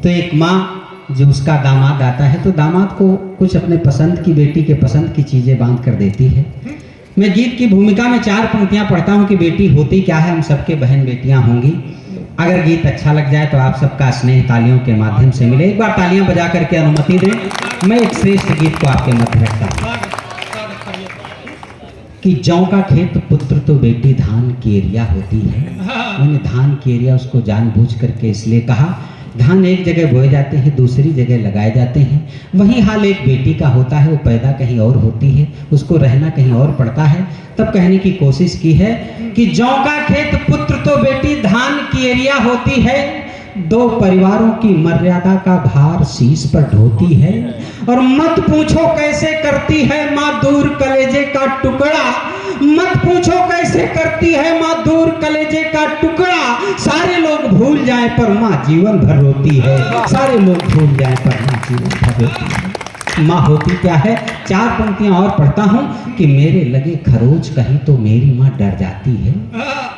तो एक माँ जो उसका दामाद आता है तो दामाद को कुछ अपने पसंद की, बेटी के पसंद की चीज़ें बांध कर देती है। मैं गीत की भूमिका में 4 पंक्तियां पढ़ता हूं कि बेटी होती क्या है, हम सबके बहन बेटियां होंगी। अगर गीत अच्छा लग जाए तो आप सबका स्नेह तालियों के माध्यम से मिले। एक बार तालियां बजा करके अनुमति दें, मैं एक श्रेष्ठ गीत को आपके मध्य रखता हूं कि जौ का खेत पुत्र तो बेटी धान की एरिया होती है। मैंने धान की एरिया उसको जानबूझ करके इसलिए कहा, धान एक जगह बोए जाते हैं, दूसरी जगह लगाए जाते हैं। वही हाल एक बेटी का होता है, वो पैदा कहीं और होती है, उसको रहना कहीं और पड़ता है। तब कहने की कोशिश की है कि जौ का खेत पुत्र तो बेटी धान की एरिया होती है, 2 परिवारों की मर्यादा का भार शीश पर ढोती है। और मत पूछो कैसे करती है माँ दूर कलेजे का टुकड़ा, मत पूछो कैसे करती है माँ दूर कलेजे का टुकड़ा। सारे लोग भूल जाए पर माँ जीवन भर रोती है, सारे लोग भूल जाए पर माँ जीवन भर रोती है। माँ होती क्या है, 4 पंक्तियां और पढ़ता हूं कि मेरे लगे खरोच कहीं तो मेरी माँ डर जाती है,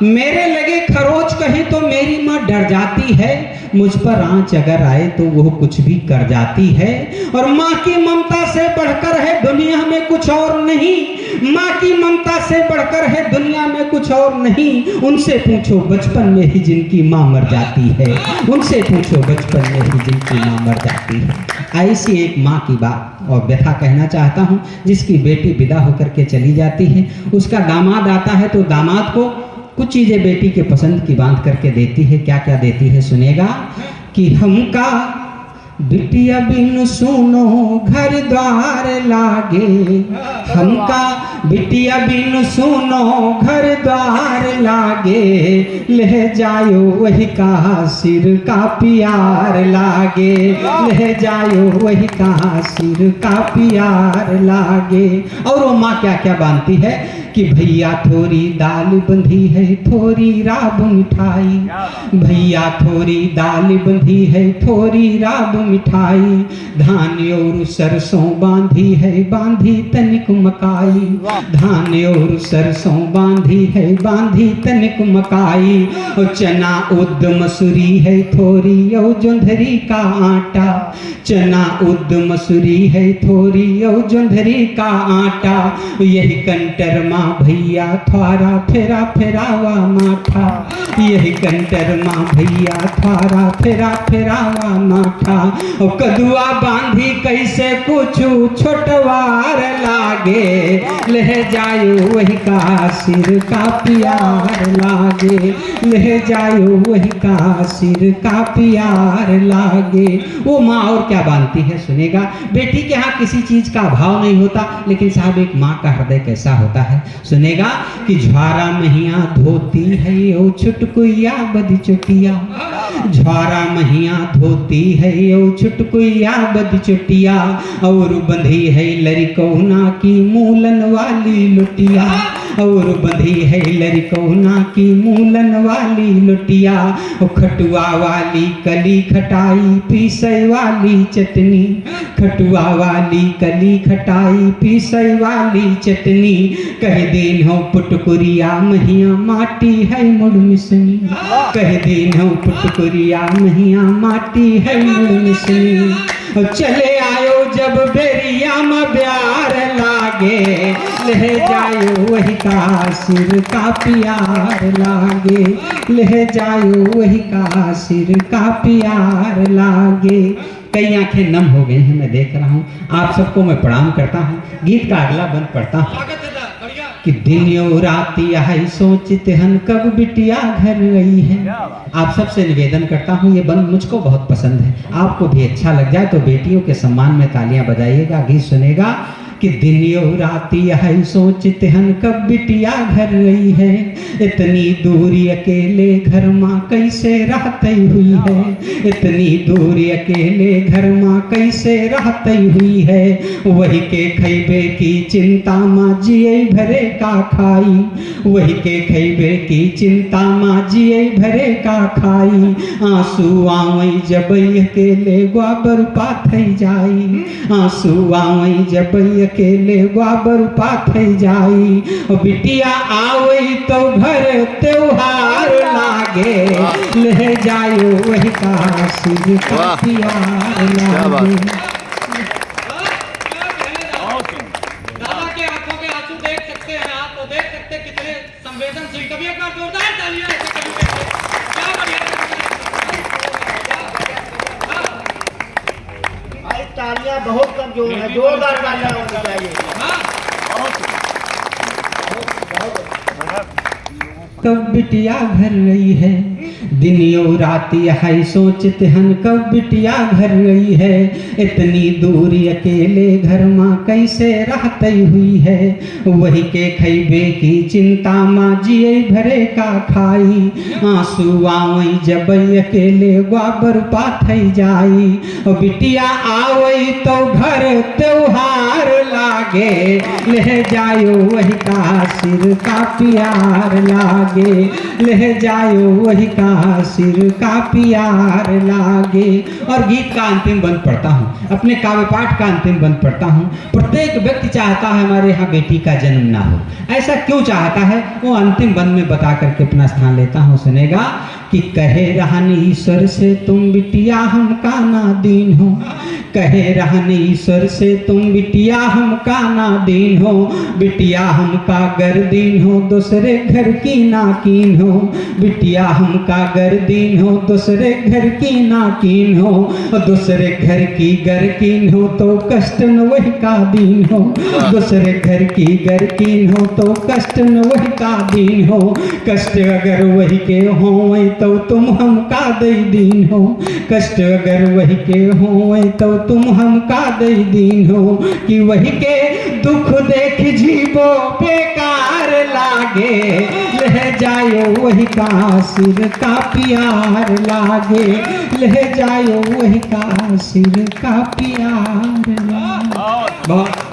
मेरे लगे खरोच कहीं तो मेरी माँ डर जाती है। मुझ पर आंच अगर आए तो वो कुछ भी कर जाती है। और माँ की ममता से बढ़कर है दुनिया में कुछ और नहीं, माँ की ममता से बढ़कर है दुनिया में कुछ और नहीं। उनसे पूछो बचपन में ही जिनकी माँ मर जाती है, उनसे पूछो बचपन में ही जिनकी माँ मर जाती है। ऐसी एक माँ की बात और व्यथा कहना चाहता हूँ, जिसकी बेटी विदा होकर के चली जाती है। उसका दामाद आता है तो दामाद को कुछ चीजें बेटी के पसंद की बांध करके देती है। क्या क्या देती है सुनेगा कि हमका बिटिया बिन सुनो घर द्वार लागे, हमका बिटिया बिन सुनो घर द्वार लागे, ले जायो वही का सिर का प्यार लागे, ले जायो वही का सिर का प्यार लागे। और वो माँ क्या क्या बांधती है कि भैया थोड़ी दाल बंधी है थोड़ी राब मिठाई, भैया थोड़ी दाल बंधी है थोड़ी राब मिठाई, धान और सरसों बांधी है बांधी तनिक मकाई, धान और सरसों बांधी है बांधी तनिक मकाई। और चना उद्द मसूरी है थोड़ी और जोंधरी का आटा, चना उद्द मसूरी है थोड़ी और जोंधरी का आटा। यही कंटर माँ भैया थारा फेरा फेरावा माठा, यही कंटर माँ भैया थारा फेरा फेरावा माठा। और कदुआ बांधी कैसे कुछ छोटवार लागे, ले जायो वही का सिर का प्यार लागे, ले जायो वही का सिर का प्यार लागे। वो माँ और क्या बांधती है सुनेगा। बेटी के यहाँ किसी चीज का अभाव नहीं होता, लेकिन साहब एक माँ का हृदय कैसा होता है सुनेगा कि ज्वारा महिया धोती है ओ छुटकुइया बदी चुटिया, ज्वारा महिया धोती है ओ छुटकुइया बदी चुटिया। और बंधी है लड़कौना की मूलन वाली लुटिया, और बंधी है लड़कौना की मूलन वाली लुटिया। खटुआ वाली कली खटाई पीसै वाली चटनी, खटुआ वाली कली खटाई पीसै वाली चटनी। कह दिन हो पुटकुरिया महिया माटी है मुड़ मिसनी, कह दिन हो पुटकुरिया महिया माटी है मुड़ मिसनी। चले आयो जब बेरिया में प्यार लागे, ले जायो वही का सिर का प्यार लागे, ले जायो वही का सिर का प्यार लागे। कई आंखें नम हो गई हैं, मैं देख रहा हूँ। आप सबको मैं प्रणाम करता हूँ। गीत का अगला बंद पढ़ता हूँ कि दिन यो राती आई सोचते हन कब बिटिया घर गई है। आप सबसे निवेदन करता हूँ, ये बंद मुझको बहुत पसंद है, आपको भी अच्छा लग जाए तो बेटियों के सम्मान में तालियां बजाइएगा। गीत सुनेगा कि दिन यो राती आई सोचते हन कब बिटिया घर गई है, इतनी दूरी अकेले घर माँ कैसे रहती हुई है, इतनी दूरी अकेले घर माँ कैसे रहती हुई है। वही के खैबे की चिंता माँ जिये भरे का खाई, वही के खैबे की चिंता माँ जिये भरे का खाई। आंसू आवई जब अकेले ग्वाबर पाथई जाई, आंसू आवई जब अकेले ग्वाबर पाथे जाई, और बिटिया आवई तो घर त्योहार लागे, ले जायो वही का सिर का प्यार लागे। दादा के आंखों के आंसू देख सकते हैं आप, तो देख सकते हैं कितने संवेदनशील। कभी एक बार जोरदार तालियां ऐसे कभी कैसे, क्या बढ़िया भाई, तालियां बहुत कमजोर है, जोरदार तालियां होनी चाहिए। कब बिटिया घर रही है, दिन यो रात यही सोचते हन, कब बिटिया घर रही है, इतनी दूरी अकेले घर माँ कैसे रहती हुई है, वही के खैबे की चिंता माँ जिये भरे का खाई, आंसू आवई जब अकेले ग्वाबर पाथई जाई, और बिटिया आवई तो घर त्योहार लागे, ले जायो वही का सिर का प्यार लागे, ले जायो वही का सिर का प्यार लागे। और गीत का अंतिम बंद पढ़ता हूँ, अपने काव्य पाठ का अंतिम बंद पढ़ता हूँ। प्रत्येक व्यक्ति चाहता है हमारे यहाँ बेटी का जन्म ना हो, ऐसा क्यों चाहता है वो अंतिम बंद में बता करके अपना स्थान लेता हूँ। सुनेगा कि कहे रहन ईश्वर से तुम बिटिया हम का ना दीन हो, कहे रहन ईश्वर से तुम बिटिया हम का ना दीन हो, बिटिया हम का गर्दीन हो दूसरे घर की नाकीन हो, बिटिया हम का गर्दीन हो दूसरे घर की नाकीन हो, दूसरे घर की गर्कीन हो तो कष्ट न वही का दीन हो, दूसरे घर की गर्कीन हो तो कष्ट न वही का दीन हो, कष्ट अगर वही के हो तो तुम हम का दई दीन हो, कष्ट अगर वही के हो तो तुम हम का दई दीन हो, कि वही के दुख देख जीवो बेकार लागे, ले जायो वही का सिर का प्यार लागे, ले जायो वही का सिर का प्यार लागे। बहुत